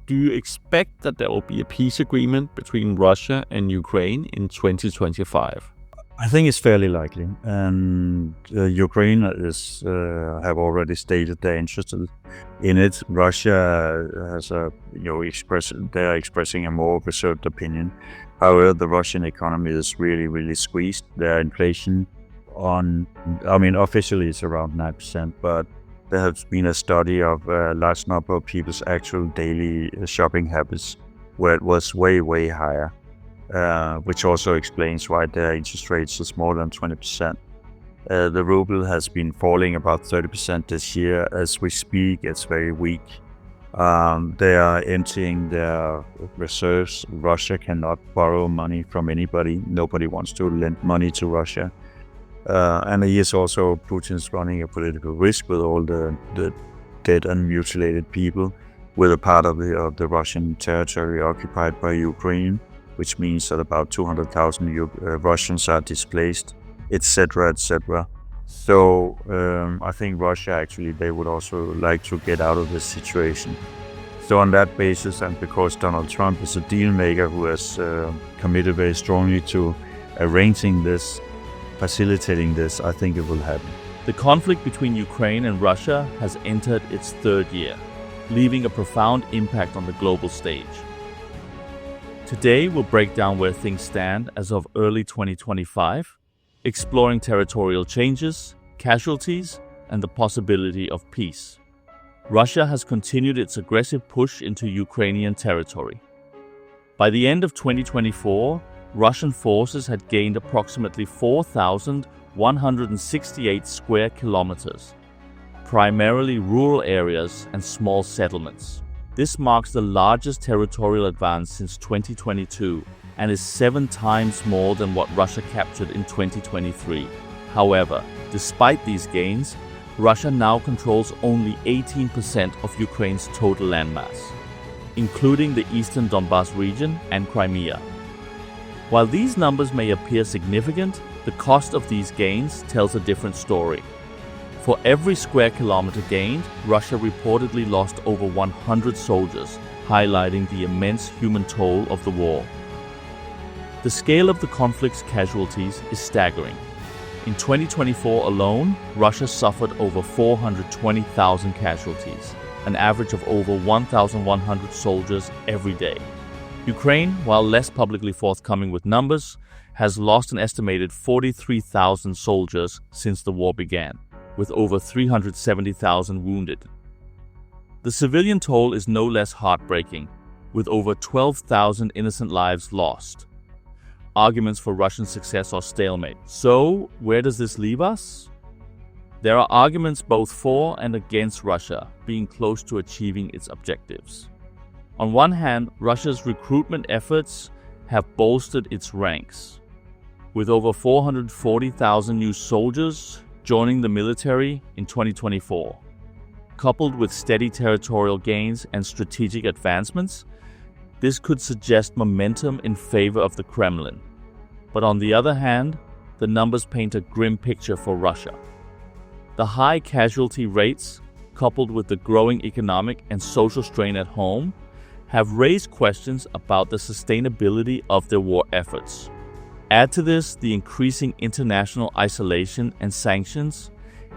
do you expect that there will be a peace agreement between Russia and Ukraine in 2025? I think it's fairly likely, and Ukraine have already stated they're interested in it. Russia has they're expressing a more reserved opinion. However, the Russian economy is really squeezed. Their inflation officially it's around 9%, but there has been a study of a large number of people's actual daily shopping habits where it was way higher. Which also explains why their interest rates is more than 20%. The ruble has been falling about 30% this year. As we speak, it's very weak. They are emptying their reserves. Russia cannot borrow money from anybody. Nobody wants to lend money to Russia. And he is also, Putin's running a political risk with all the dead and mutilated people, with a part of the Russian territory occupied by Ukraine, which means that about 200,000 Russians are displaced, etc. So I think Russia actually, they would also like to get out of this situation. So on that basis, and because Donald Trump is a deal maker who has committed very strongly to arranging this, facilitating this, I think it will happen. The conflict between Ukraine and Russia has entered its third year, leaving a profound impact on the global stage. Today, we'll break down where things stand as of early 2025, exploring territorial changes, casualties, and the possibility of peace. Russia has continued its aggressive push into Ukrainian territory. By the end of 2024, Russian forces had gained approximately 4,168 square kilometers, primarily rural areas and small settlements. This marks the largest territorial advance since 2022 and is 7 times more than what Russia captured in 2023. However, despite these gains, Russia now controls only 18% of Ukraine's total landmass, including the eastern Donbas region and Crimea. While these numbers may appear significant, the cost of these gains tells a different story. For every square kilometer gained, Russia reportedly lost over 100 soldiers, highlighting the immense human toll of the war. The scale of the conflict's casualties is staggering. In 2024 alone, Russia suffered over 420,000 casualties, an average of over 1,100 soldiers every day. Ukraine, while less publicly forthcoming with numbers, has lost an estimated 43,000 soldiers since the war began, with over 370,000 wounded. The civilian toll is no less heartbreaking, with over 12,000 innocent lives lost. Arguments for Russian success are stalemate. So, where does this leave us? There are arguments both for and against Russia being close to achieving its objectives. On one hand, Russia's recruitment efforts have bolstered its ranks, with over 440,000 new soldiers joining the military in 2024. Coupled with steady territorial gains and strategic advancements, this could suggest momentum in favor of the Kremlin. But on the other hand, the numbers paint a grim picture for Russia. The high casualty rates, coupled with the growing economic and social strain at home, have raised questions about the sustainability of their war efforts. Add to this the increasing international isolation and sanctions,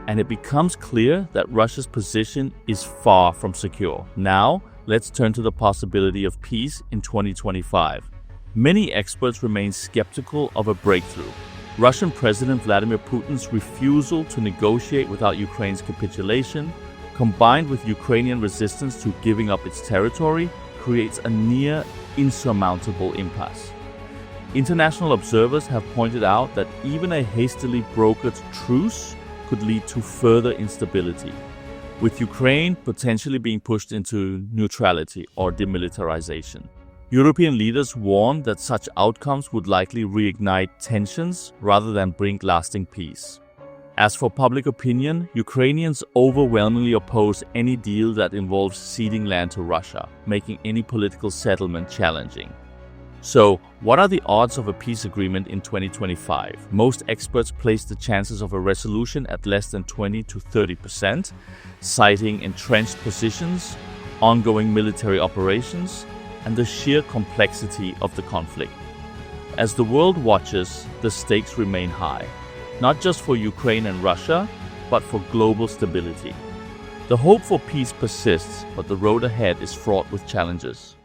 and it becomes clear that Russia's position is far from secure. Now, let's turn to the possibility of peace in 2025. Many experts remain skeptical of a breakthrough. Russian President Vladimir Putin's refusal to negotiate without Ukraine's capitulation, combined with Ukrainian resistance to giving up its territory, creates a near insurmountable impasse. International observers have pointed out that even a hastily brokered truce could lead to further instability, with Ukraine potentially being pushed into neutrality or demilitarization. European leaders warn that such outcomes would likely reignite tensions rather than bring lasting peace. As for public opinion, Ukrainians overwhelmingly oppose any deal that involves ceding land to Russia, making any political settlement challenging. So, what are the odds of a peace agreement in 2025? Most experts place the chances of a resolution at less than 20 to 30%, citing entrenched positions, ongoing military operations, and the sheer complexity of the conflict. As the world watches, the stakes remain high, not just for Ukraine and Russia, but for global stability. The hope for peace persists, but the road ahead is fraught with challenges.